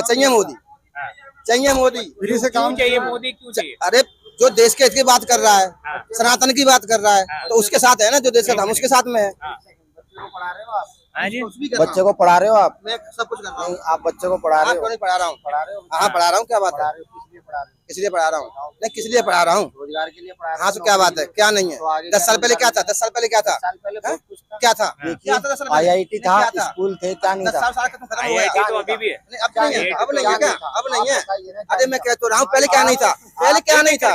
चाहिए मोदी, चाहिए मोदी। फ्री से काम चाहिए मोदी, क्यों चाहिए? अरे जो देश के हित की बात कर रहा है, सनातन की बात कर रहा है, तो उसके साथ है ना, जो देश का हम उसके साथ में है। हाँ जी, बच्चे को पढ़ा रहे हो आप? मैं सब कुछ कर रहा हूँ। आप बच्चे को पढ़ा रहे हो? क्यों नहीं पढ़ा रहा हूँ? पढ़ा रहे हो? हाँ पढ़ा रहा हूँ, क्या बात है? इसलिए पढ़ा रहा हूँ, नहीं किस लिए पढ़ा रहा हूँ? रोजगार के लिए पढ़ा रहे हो? हाँ तो क्या बात है, क्या नहीं है? 10 साल पहले क्या था? 10 साल पहले क्या था? 10 साल पहले बहुत कुछ था। क्या था? देखिए, 10 साल पहले? IIT था, क्या था? स्कूल थे, क्या नहीं 10 था? साल खत्म हो गया। IIT तो अभी भी है। नहीं, अब नहीं है, अब नहीं है क्या? अब नहीं है। बताइए ना, अरे मैं कह तो रहा हूँ, पहले क्या नहीं था? पहले क्या नहीं था?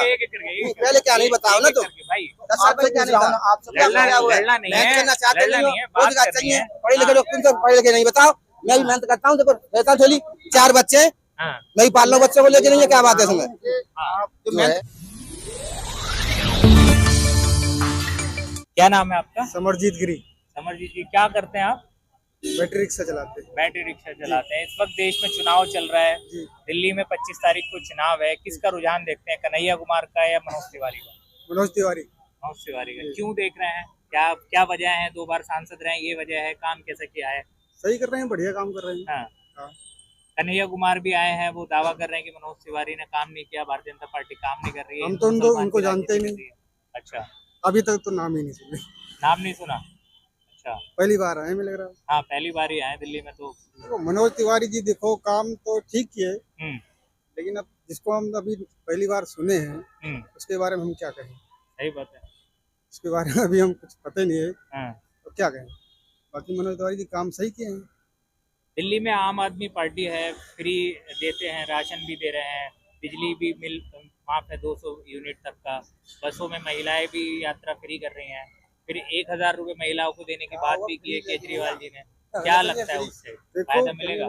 पहले क्या नहीं, बताओ ना तुम। भाई 10 साल पहले क्या नहीं था? आपसे क्या लड़ना क्या हुआ है? लड़ना नहीं मेहनत है, करना चाहते लड़ना नहीं हो, नहीं है, बात रोजगार करनी चाहिए, है। पढ़े लिखे लोग, तुम तो पढ़े लिखे नहीं, बताओ। मैं भी मेहनत करता हूँ, देखो रहता थोड़ी 4 बच्चे, हाँ, मैं भी पाल रहा हूँ बच्चों को लेके, नहीं है क्या बात है इसमें? जो है क्या नाम है आपका? समरजीत गिरी, समरजीत जी, क्या करते हैं आप? बैटरी रिक्शा चलाते हैं। बैटरी रिक्शा चलाते हैं। इस वक्त देश में चुनाव चल रहा है, जी। दिल्ली में 25 तारीख को चुनाव है। किसका रुझान देखते हैं, कन्हैया कुमार का या मनोज तिवारी का? मनोज तिवारी। मनोज तिवारी का। क्यों देख रहे हैं, क्या क्या वजह है? 2 बार सांसद रहे हैं, ये वजह है? काम कैसे किया है? सही कर रहे हैं, बढ़िया काम कर रहे हैं। हाँ। हाँ। कन्हैया कुमार भी आए हैं, वो दावा कर रहे हैं कि मनोज तिवारी ने काम नहीं किया, भारतीय जनता पार्टी काम नहीं कर रही है। हम तो मुसलमान उनको की जानते ही राजनीति नहीं। कर रही है। अच्छा, अभी तक तो नाम ही नहीं सुने, नाम नहीं सुना? अच्छा, पहली बार आए मिल रहा है। हाँ पहली बार ही आए दिल्ली में तो। देखो, मनोज तिवारी जी देखो काम तो ठीक किए, हम्म, लेकिन अब जिसको हम अभी पहली बार सुने हैं उसके बारे में हम क्या कहें? सही बात है। उसके बारे में अभी हम कुछ पता ही नहीं है, हाँ। तो क्या कहें? बाकी मनोज तिवारी जी काम सही किए हैं। दिल्ली में आम आदमी पार्टी है, फ्री देते हैं, राशन भी दे रहे हैं, बिजली भी मिल माफ है 200 यूनिट तक का, बसों में महिलाएं भी यात्रा फ्री कर रही हैं, फिर 1000 रुपये महिलाओं को देने की बात भी की है केजरीवाल जी ने। क्या लगता है उससे फायदा मिलेगा?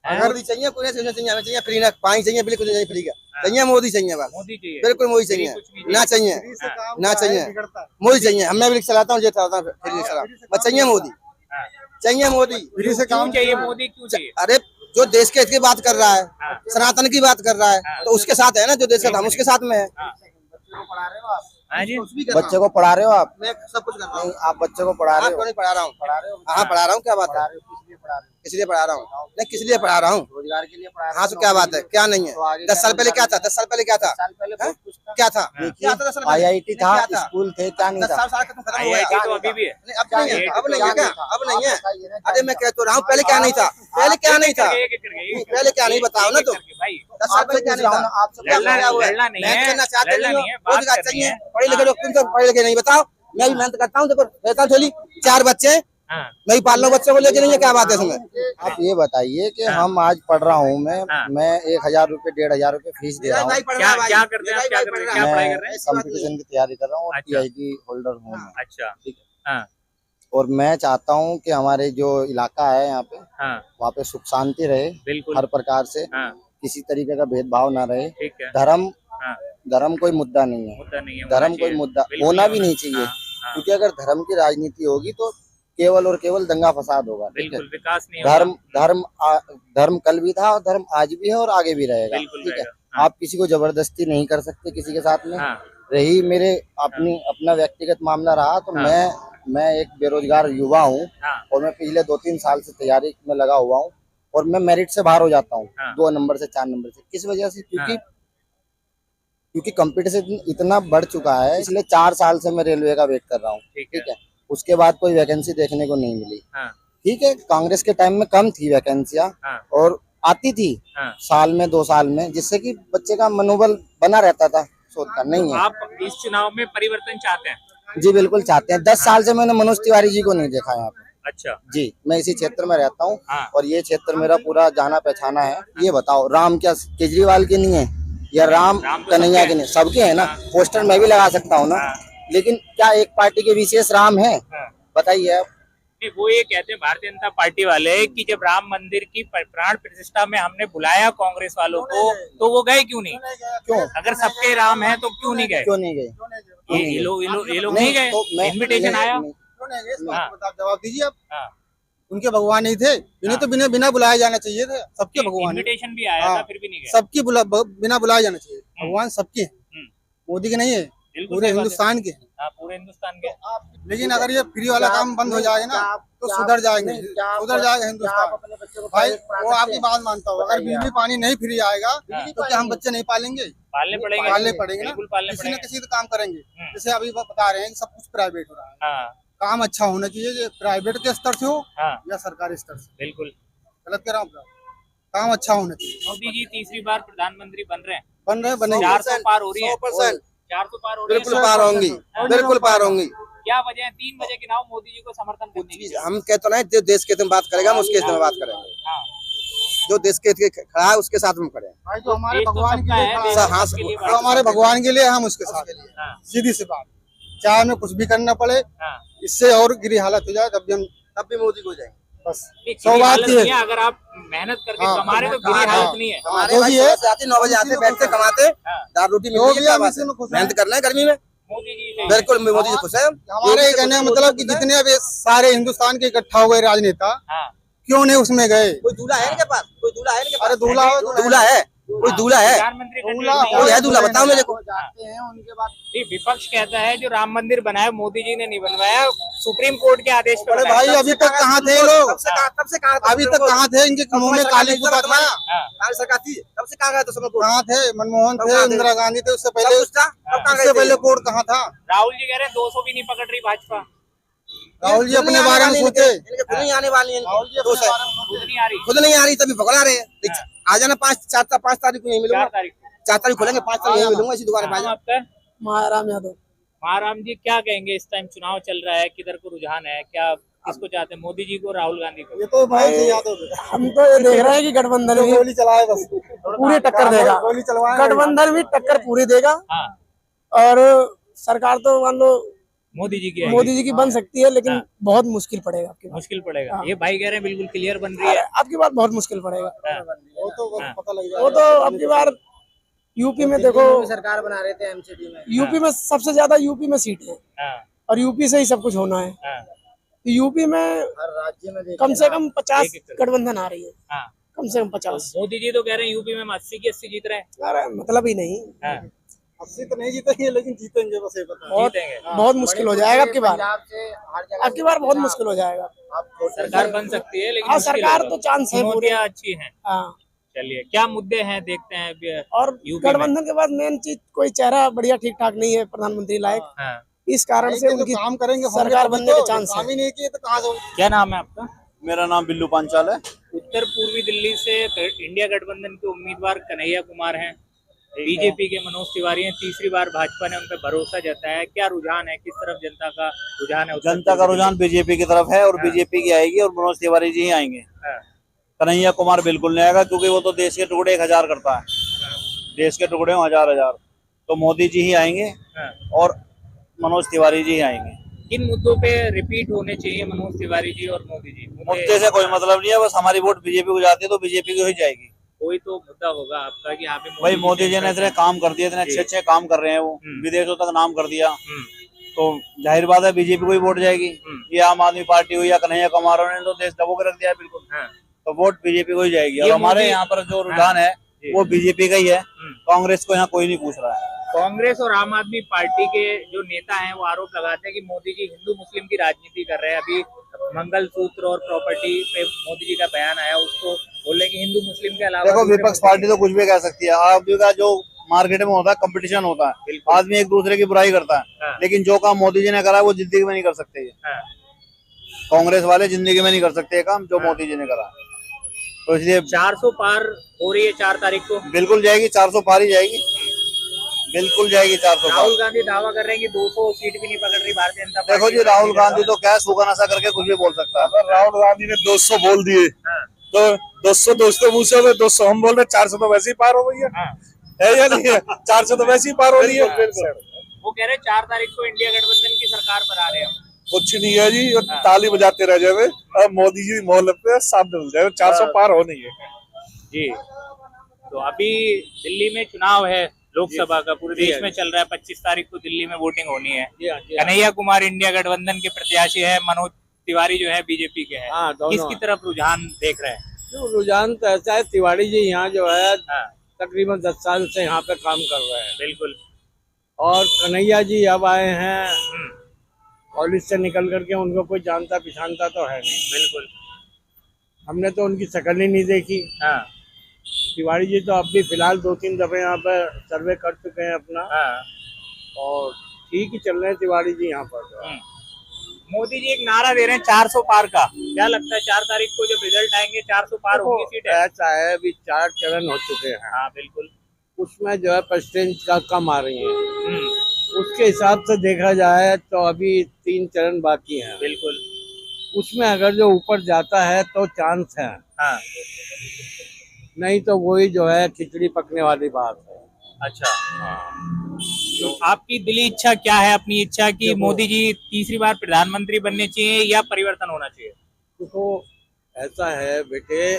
अगर भी चाहिए, कोई नहीं चाहिए, हमें चाहिए फ्री, ना पानी चाहिए, बिल्कुल कुछ नहीं फ्री का चाहिए, मोदी चाहिए बस, मोदी चाहिए, बिल्कुल मोदी चाहिए, ना चाहिए, ना चाहिए, मोदी चाहिए। मैं भी चलाता हूँ, ये चलाता हूँ, फ्री चला, बस चाहिए मोदी, चाहिए मोदी। फ्री से क्यों काम चाहिए मोदी, क्यों चाहिए? अरे जो देश के हित की बात कर रहा है, सनातन की बात कर रहा है, तो उसके साथ है ना, जो देश का हम उसके साथ में है। हाँ जी, बच्चे को पढ़ा रहे हो आप? मैं सब कुछ कर रहा हूँ। आप बच्चे को पढ़ा रहे क्यों हो? नहीं पढ़ा रहा हूँ? पढ़ा रहे हो? हाँ पढ़ा रहा हूँ, क्या बात है? इसलिए पढ़ा रहा हूँ, नहीं किस लिए पढ़ा रहा हूँ? रोजगार के लिए पढ़ा रहे हो? हाँ तो क्या बात है, क्या नहीं है? 10 साल पहले क्या था? 10 साल पहले क्या था? 10 साल पहले बहुत कुछ था। क्या था? देखिए, क्या था 10 साल पहले? IIT था, क्या था? स्कूल थे, क्या नहीं 10 था? साल खत्म हो गया। IIT तो अभी भी है। नहीं, अब नहीं है, अब नहीं है क्या? अब नहीं है। बताइए ना, अरे मैं कह तो रहा हूँ, पहले क्या नहीं था? पहले क्या नहीं था? पहले क्या नहीं, बताओ ना तुम। भाई 10 साल पहले क्या नहीं था? आपसे क्या लड़ना हुआ है? लड़ना नहीं मेहनत है, करना चाहते लड़ना नहीं नहीं है, हो, बात रोजगार करनी चाहिए, है। पढ़े लिखे लोग, तुम तो पढ़े लिखे नहीं, बताओ। मैं भी मेहनत करता हूँ, देखो रहता थोड़ी 4 बच्चे, हाँ, मैं भी पाल रहा हूँ बच्चों को लेके, नहीं है क्या बात है इसमें? आप ये बताइए कि हम आज पढ़ रहा हूँ, मैं 1000 रुपये 1500 रुपये फीस दे रहा हूँ। क्या करते हैं आप? क्या कर रहे हैं? क्या पढ़ाई कर रहे हैं? कंपटीशन की तैयारी कर रहा हूँ और अच्छा। PhD होल्डर हूँ मैं। अच्छा, ठीक हाँ है, और मैं चाहता हूँ कि हमारे जो इलाका है यहाँ पे, हाँ, वहाँ पे सुख शांति रहे, बिल्कुल, हर प्रकार से हाँ किसी तरीके का भेदभाव ना रहे। ठीक है, धर्म हाँ धर्म कोई मुद्दा नहीं है, मुद्दा नहीं है, धर्म कोई मुद्दा होना भी नहीं चाहिए, हाँ, क्योंकि अगर धर्म की राजनीति होगी तो केवल और केवल दंगा फसाद होगा। ठीक है, बिल्कुल विकास नहीं धर्म होगा। धर्म कल भी था और धर्म आज भी है और आगे भी रहेगा। बिल्कुल ठीक है, रहेगा, हाँ। आप किसी को जबरदस्ती नहीं कर सकते किसी के साथ में। हाँ, रही मेरे अपना व्यक्तिगत मामला रहा तो हाँ। मैं एक बेरोजगार युवा हूँ हाँ, और मैं पिछले 2-3 साल से तैयारी में लगा हुआ हूँ और मैं मेरिट से बाहर हो जाता हूँ, हाँ। 2 नंबर से 4 नंबर से। किस वजह से? हाँ। क्योंकि कंपटीशन इतना बढ़ चुका है, इसलिए 4 साल से मैं रेलवे का वेट कर रहा हूँ। ठीक है, ठीक है, उसके बाद कोई वैकेंसी देखने को नहीं मिली। हाँ, ठीक है, कांग्रेस के टाइम में कम थी वैकेंसियां हाँ, और आती थी हाँ। साल में 2 साल में, जिससे कि बच्चे का मनोबल बना रहता था शोध का। नहीं है। आप इस चुनाव में परिवर्तन चाहते हैं? जी बिल्कुल चाहते हैं। 10 साल से मैंने मनोज तिवारी जी को नहीं देखा यहाँ पे। अच्छा, जी, मैं इसी क्षेत्र में रहता हूँ हाँ। और ये क्षेत्र मेरा पूरा जाना पहचाना है। ये बताओ, राम क्या केजरीवाल के नहीं है या राम तो कन्हैया के नहीं? सबके है ना। पोस्टर मैं भी लगा सकता हूँ ना, लेकिन क्या एक पार्टी के विशेष राम है? हाँ। बताइए आप। नहीं, वो ये कहते हैं भारतीय जनता पार्टी वाले कि जब राम मंदिर की प्राण प्रतिष्ठा में हमने बुलाया कांग्रेस वालों को, तो वो गए क्यों नहीं? क्यों? अगर सबके राम है तो क्यों नहीं गए? क्यों नहीं गए? ये लोग नहीं गए? तो इनविटेशन आया? हाँ। जवाब दीजिए आप। हाँ, उनके भगवान नहीं थे, इन्हें तो बिना बुलाए जाना चाहिए था। सबके भगवान हैं। इनविटेशन भी आया था, फिर भी नहीं गए। सबकी बिना बुलाए जाना चाहिए। भगवान सबके हैं, मोदी के नहीं है, बिल्कुल पूरे सही बात है। हिंदुस्तान के हैं। हाँ, पूरे हिंदुस्तान के। लेकिन अगर ये फ्री वाला काम बंद हो जाएगा ना तो सुधर जाएंगे, सुधर जाएगा हिंदुस्तान। भाई वो आपकी बात मानता हूँ, अगर बिजली पानी नहीं फ्री आएगा तो क्या हम बच्चे नहीं पालेंगे? पालने पड़ेंगे, पालने पड़ेंगे ना, बिल्कुल पालने किसी न पड़ेंगे। किसी तो काम करेंगे। जैसे अभी वो बता रहे हैं कि सब कुछ प्राइवेट हो रहा है, हाँ काम अच्छा होना चाहिए, प्राइवेट के स्तर से हो हाँ या सरकारी स्तर से। बिल्कुल। गलत कह रहा हूँ? काम अच्छा होना चाहिए। मोदी जी तीसरी बार प्रधानमंत्री बन रहे हैं, बन रहे बनेंगे। 400 पार हो रही है, 100% 400 पार हो रही है। बिल्कुल पार होंगी, बिल्कुल पार होंगी। क्या वजह है? 3 वजह गिनाओ मोदी जी को समर्थन करने की। हम कहते नहीं, जो देश के हित में बात करेगा हम उसके हित में बात करेंगे, हाँ, जो देश के हित में खड़ा है उसके साथ हम खड़े हैं। भाई जो हमारे देश तो भगवान सबका के है, लिए देश खड़ा है, हाँ, सबके लिए जो हमारे भगवान के लिए हम उसके साथ हैं। हाँ, सीधी सी बात, चाहे हमें कुछ भी करना पड़े, हाँ। इससे और गिरी हालत हो जाए तब भी मोदी को जाएंगे। बस नहीं, सौ गिरी बात हालत ये नहीं है, अगर आप मेहनत करके हाँ, कमा रहे तो गिरी हाँ, हालत नहीं है। हमारे जो भाई भी है, 9 बजे आते बैठते कमाते, हाँ, दाल रोटी मिल जो रही भी है, क्या है, बात इसी है? में खुश हैं। मेहनत करना है गर्मी में, मोदी जी से। बिल्कुल मोदी जी खुश है। हमारे ये कहने का मतलब कि जितने अब ये सारे हिंदुस्तान के इकट्ठा हो गए राजनेता, हाँ, क्यों नहीं उसमें गए? कोई दूल्हा है इनके पास? कोई दूल्हा है इनके पास? अरे दूल्हा हो, दूल्हा है, कोई दूल्हा है? प्रधानमंत्री का दूल्हा ड्रेस नहीं कोई है। है दूल्हा? बताओ मेरे को। जाते हैं उनके बाद। ये विपक्ष कहता है जो राम मंदिर बनाया मोदी जी ने नहीं बनवाया, सुप्रीम कोर्ट के आदेश पर अरे बनाया। भाई अभी तक कहाँ थे लोग? तब से कहा अभी तक कहाँ थे? इनके मुंह में काली गुफा था। हाँ, सरकार थी, तब से कहा गया तो सुप्रीम कोर्ट? कहाँ थे? मनमोहन तब थे, कहाँ थे? इंदिरा गांधी थे, उससे सब पहले कुछ था, तब कहाँ उससे गए थे? पहले कोर्ट कहाँ था? राहुल जी कह रहे हैं 200 भी नहीं पकड़ रही भाजपा। राहुल जी अपने बारे में सोचे। इनके खुद नहीं आने वाली है, राहुल जी दो अपने से बारे में सोचे। खुद नहीं आ रही। खुद नहीं आ रही तभी भगला रहे हैं। आ जाना 5 तारीख को यहीं 4 मिलूंगा, तारीख को। 4 तारीख खोलेंगे, 5 तारीख यहीं मिलूंगा इसी दुकान पे। आ नाम जाओ। आपका? महाराम यादव। महाराम जी, क्या कहेंगे? इस टाइम चुनाव चल रहा है, किधर को रुझान है? क्या किसको चाहते हैं, मोदी जी को, राहुल गांधी को? ये तो भाई यादव हम तो ये देख रहे हैं कि गठबंधन भी गोली चलाए बस, पूरी टक्कर देगा, गोली चलवाए। गठबंधन भी टक्कर पूरी देगा। हाँ, और सरकार तो मान लो मोदी जी की आएगी। मोदी जी की बन सकती है, लेकिन हाँ। बहुत मुश्किल पड़ेगा आपकी बात। मुश्किल पड़ेगा। हाँ। ये भाई कह रहे हैं बिल्कुल क्लियर बन रही है। आपकी बात बहुत मुश्किल पड़ेगा। हाँ, वो तो बस हाँ। पता लग वो जाएगा। तो आपकी बार यूपी में देखो, सरकार बना रहे थे एमसीडी में। यूपी में सबसे ज्यादा यूपी में सीट है हाँ, और यूपी से ही सब कुछ होना है। हाँ, तो यूपी में हर राज्य में कम से कम 50 एक-एक गठबंधन आ रही है, हाँ। कम से कम 50। मोदी जी तो कह रहे हैं यूपी में 80 की 80 जीत रहे हैं। अरे मतलब ही नहीं, हाँ, 80 तो नहीं जीतेंगे, लेकिन जीतेंगे बस ये पता। बहुत जीतेंगे। बहुत मुश्किल हो जाएगा आपकी बार। पंजाब से हर जगह आपकी बार बहुत मुश्किल हो जाएगा। सरकार बन सकती है, लेकिन हाँ, मुश्किल सरकार होगा। तो चांस है पूरे। चुनौतियां अच्छी हैं। हाँ, चलिए, क्या मुद्दे हैं देखते हैं अभी। और यूपी में। गठबंधन के बाद मेन चीज कोई चेहरा बढ़िया ठीक ठाक नहीं है प्रधानमंत्री लायक। हाँ, इस कारण से उनकी काम करेंगे सरकार बनने के चांस काम है। ही नहीं किए तो कहाँ से? क्या नाम है आपका? मेरा नाम बिल्लू पांचाल है। उत्तर पूर्वी दिल्ली से इंडिया गठबंधन के उम्मीदवार कन्हैया कुमार हैं, बीजेपी के मनोज तिवारी हैं। तीसरी बार भाजपा ने उन पर भरोसा जताया है। क्या रुझान है, किस तरफ जनता का रुझान है? उत्तर जनता का पूर्वी रुझान बीजेपी की तरफ है और हाँ। बीजेपी की आएगी और मनोज तिवारी जी ही आएंगे। दिल्ली? हाँ, कन्हैया कुमार बिल्कुल नहीं आएगा, क्योंकि वो तो देश के टुकड़े 1000 करता है। देश के टुकड़े 1000 तो मोदी जी ही आएंगे हाँ। और मनोज तिवारी जी ही आएंगे। किन मुद्दों पे रिपीट होने चाहिए मनोज तिवारी जी और मोदी जी? मुद्दे से कोई मतलब नहीं है, बस हमारी वोट बीजेपी को जाती है तो बीजेपी को ही जाएगी। कोई तो मुद्दा होगा आपका कि यहाँ पे भाई मोदी जी ने इतने काम कर दिए, इतने जी। अच्छे काम कर रहे हैं, वो हम्म। विदेशों तक नाम कर दिया, हम्म, तो जाहिर बात है बीजेपी को ही वोट जाएगी। हम्म। ये आम आदमी पार्टी हुई या कन्हैया कुमार ने तो देश दबो के रख दिया है बिल्कुल, हाँ, तो वोट बीजेपी को ही जाएगी। ये और हमारे मोदी- यहाँ पर जो रुझान है जी। वो बीजेपी का ही है, हम्म। कांग्रेस को यहाँ कोई नहीं पूछ रहा है। कांग्रेस और आम आदमी पार्टी के जो नेता हैं वो आरोप लगाते हैं कि मोदी जी हिंदू मुस्लिम की राजनीति कर रहे हैं। अभी मंगलसूत्र और प्रॉपर्टी पे मोदी जी का बयान आया, उसको बोले कि हिंदू मुस्लिम के अलावा देखो दूसरे विपक्ष मुद्दे- पार्टी तो कुछ भी कह सकती है। आदमी का जो मार्केट में होता है कंपटीशन होता है, बिल्कुल। आदमी एक दूसरे की बुराई करता है, हाँ। लेकिन जो काम मोदी जी ने करा है वो जिंदगी में नहीं कर सकते। ये हाँ, कांग्रेस वाले जिंदगी में नहीं कर सकते ये काम जो हाँ। मोदी जी ने करा, तो इसलिए 400 पार हो रही है 4 तारीख को। बिल्कुल जाएगी, 400 पार ही जाएगी, बिल्कुल जाएगी 400 पार। राहुल गांधी दावा कर रहे हैं कि 200 सीट भी नहीं पकड़ रही भारतीय जनता पार्टी। देखो जी, राहुल गांधी तो क्या सूखा नशा करके कुछ भी बोल सकता है। अगर राहुल गांधी ने 200 बोल दिए हाँ, तो 200 दोस्तों मुंह से 200 हम बोल रहे, 400 तो वैसे ही पार हो गई हाँ। है या नहीं है? 400 तो वैसे ही पार हो रही है। वो कह रहे हैं 4 तारीख को इंडिया गठबंधन की सरकार बना रहे हैं हम। कुछ नहीं है जी, वो ताली बजाते रह जाए, अब मोदी जी मोहल्ले पे साफ डल जाए, 400 पार हो नहीं है जी। तो अभी दिल्ली में चुनाव है लोकसभा का, पूरे देश में चल रहा है। 25 तारीख को दिल्ली में वोटिंग होनी है। कन्हैया कुमार इंडिया गठबंधन के प्रत्याशी है, मनोज तिवारी जो है बीजेपी के हैं। हाँ, दोनों किसकी तरफ रुझान देख रहे हैं? तो रुझान तो ऐसा है, तिवारी जी यहाँ जो है हाँ, तकरीबन 10 साल से यहाँ पे काम कर रहे हैं। बिल्कुल। और कन्हैया जी अब आए हैं कॉलेज से निकल करके, उनको कोई जानता पहचानता तो है नहीं। बिल्कुल। हमने तो उनकी शक्ल ही नहीं देखी। हाँ तिवारी जी तो अब भी फिलहाल 2-3 दफे यहाँ पर सर्वे कर चुके हैं अपना, हाँ। और ठीक ही चल रहे हैं तिवारी जी यहाँ पर तो। मोदी जी एक नारा दे रहे हैं 400 पार का, क्या लगता है 4 तारीख को जब रिजल्ट आएंगे 400 पार होंगी सीटें? ऐसा है, अभी 4 चरण हो चुके हैं। हाँ बिल्कुल। उसमें जो है परसेंटेज का कम आ रही है। उसके हिसाब से देखा जाए तो अभी 3 चरण बाकी हैं। बिल्कुल। उसमें अगर जो ऊपर जाता है तो चांस है, हाँ। नहीं तो वही जो है खिचड़ी पकने वाली बात है। अच्छा। तो आपकी दिली इच्छा क्या है, अपनी इच्छा कि मोदी जी तीसरी बार प्रधानमंत्री बनने चाहिए या परिवर्तन होना चाहिए? तो ऐसा है बेटे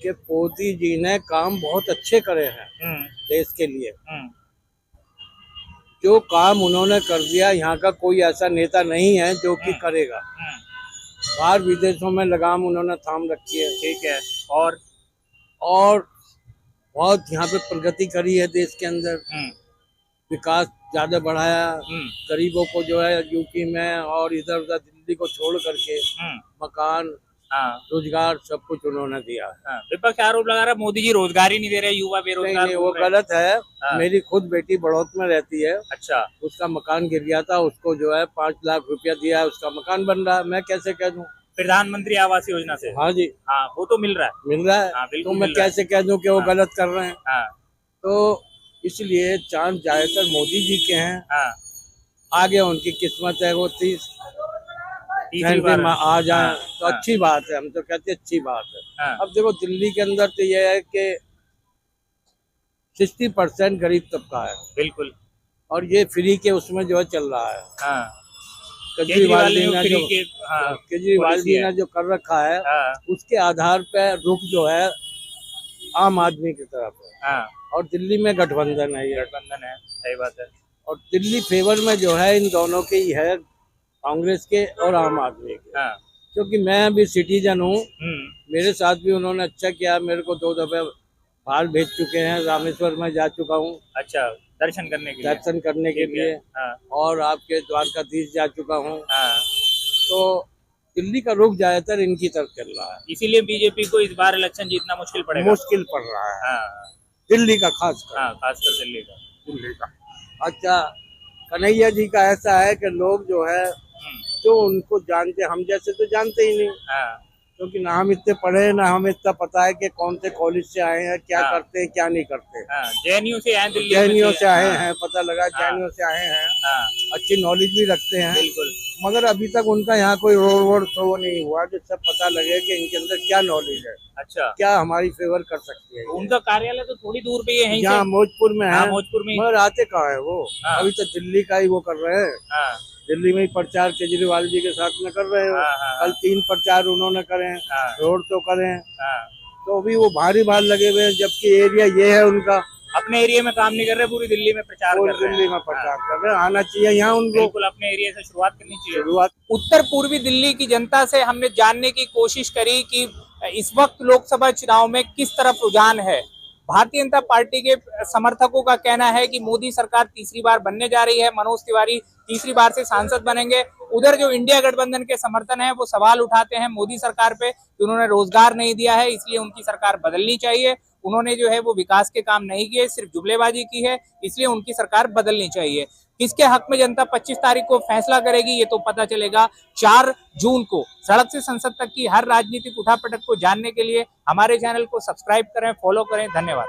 कि मोदी जी ने काम बहुत अच्छे करे हैं देश के लिए। जो काम उन्होंने कर दिया, यहाँ का कोई ऐसा नेता नहीं है जो कि करेगा। बाहर विदेशों में लगाम उन्होंने थाम रखी है। ठीक है। और बहुत यहाँ पे प्रगति करी है देश के अंदर, विकास ज्यादा बढ़ाया। गरीबों को जो है यूपी में और इधर उधर दिल्ली को छोड़ करके मकान, रोजगार सब कुछ उन्होंने दिया। विपक्ष आरोप लगा रहा है मोदी जी रोजगार ही नहीं दे रहे, युवा बेरोजगार। नहीं, वो गलत है। मेरी खुद बेटी बड़ौत में रहती है। अच्छा। उसका मकान गिर गया था, उसको जो है 5 लाख रुपया दिया है, उसका मकान बन रहा है। मैं कैसे कह दूं? प्रधानमंत्री आवास योजना से? हाँ जी। हाँ, वो तो मिल रहा है। मिल रहा है। हाँ, तो मैं कैसे कह दूं कि वो गलत कर रहे हैं? हाँ। तो इसलिए चांस ज्यादातर मोदी जी के हैं। हाँ। आगे उनकी किस्मत है, वो 30 बार आ जाए तो अच्छी बात है। हम तो कहते हैं अच्छी बात है। अब देखो दिल्ली के अंदर तो ये है कि 60% गरीब तबका है। बिल्कुल। और ये फ्री के उसमें जो है चल रहा है। केजरीवाल जी ने जो कर रखा है, उसके आधार पे रुख जो है आम आदमी की तरफ है। और दिल्ली में गठबंधन है, ये गठबंधन है। सही बात है। और दिल्ली फेवर में जो है इन दोनों के ही है, कांग्रेस के और आम आदमी के। क्योंकि मैं भी सिटीजन हूँ, मेरे साथ भी उन्होंने अच्छा किया। मेरे को 2 दफे बाहर भेज चुके हैं, रामेश्वर में जा चुका हूँ। अच्छा, दर्शन करने के लिए। और आपके द्वारकाधीश जा चुका हूँ। तो दिल्ली का रुख ज्यादातर इनकी तरफ चल रहा है। इसीलिए बीजेपी को इस बार इलेक्शन जीतना मुश्किल पड़ रहा है। दिल्ली का खासकर दिल्ली का। अच्छा, कन्हैया जी का ऐसा है कि लोग जो है जो उनको जानते, हम जैसे तो जानते ही नहीं। क्योंकि ना हम इतने पढ़े, ना हमें इतना पता है कि कौन से कॉलेज से आए हैं, क्या करते हैं, क्या नहीं करते। जेएनयू से आए, दिल्ली जेएनयू से आए हैं, पता लगा जेएनयू से आए हैं। अच्छी नॉलेज भी रखते हैं। बिल्कुल। मगर अभी तक उनका यहाँ कोई रोड शो नहीं हुआ जिससे पता लगे कि इनके अंदर क्या नॉलेज है। अच्छा। क्या हमारी फेवर कर सकती है। उनका कार्यालय तो थोड़ी दूर पे है, यहाँ मौजपुर में है। मौजपुर में। मगर आते कहाँ है वो? अभी तो दिल्ली का ही वो कर रहे हैं। दिल्ली में ही प्रचार केजरीवाल जी के साथ में कर रहे हो। कल 3 प्रचार उन्होंने करे, रोड शो करे। तो अभी वो भारी भार लगे हुए हैं, जबकि एरिया ये है उनका। अपने एरिया में काम नहीं कर रहे, पूरी दिल्ली में प्रचार कर रहे हैं। दिल्ली में प्रचार कर रहे हैं। आना चाहिए यहाँ उनको। बिल्कुल, अपने एरिया से शुरुआत करनी चाहिए। उत्तर पूर्वी दिल्ली की जनता से हमने जानने की कोशिश करी कि इस वक्त लोकसभा चुनाव में किस तरफ रुझान है। भारतीय जनता पार्टी के समर्थकों का कहना है कि मोदी सरकार तीसरी बार बनने जा रही है, मनोज तिवारी तीसरी बार से सांसद बनेंगे। उधर जो इंडिया गठबंधन के समर्थन है वो सवाल उठाते हैं मोदी सरकार पे कि उन्होंने रोजगार नहीं दिया है, इसलिए उनकी सरकार बदलनी चाहिए। उन्होंने जो है वो विकास के काम नहीं किए, सिर्फ जुमलेबाजी की है, इसलिए उनकी सरकार बदलनी चाहिए। किसके हक में जनता 25 तारीख को फैसला करेगी, ये तो पता चलेगा 4 जून को। सड़क से संसद तक की हर राजनीतिक उठापटक को जानने के लिए हमारे चैनल को सब्सक्राइब करें, फॉलो करें। धन्यवाद।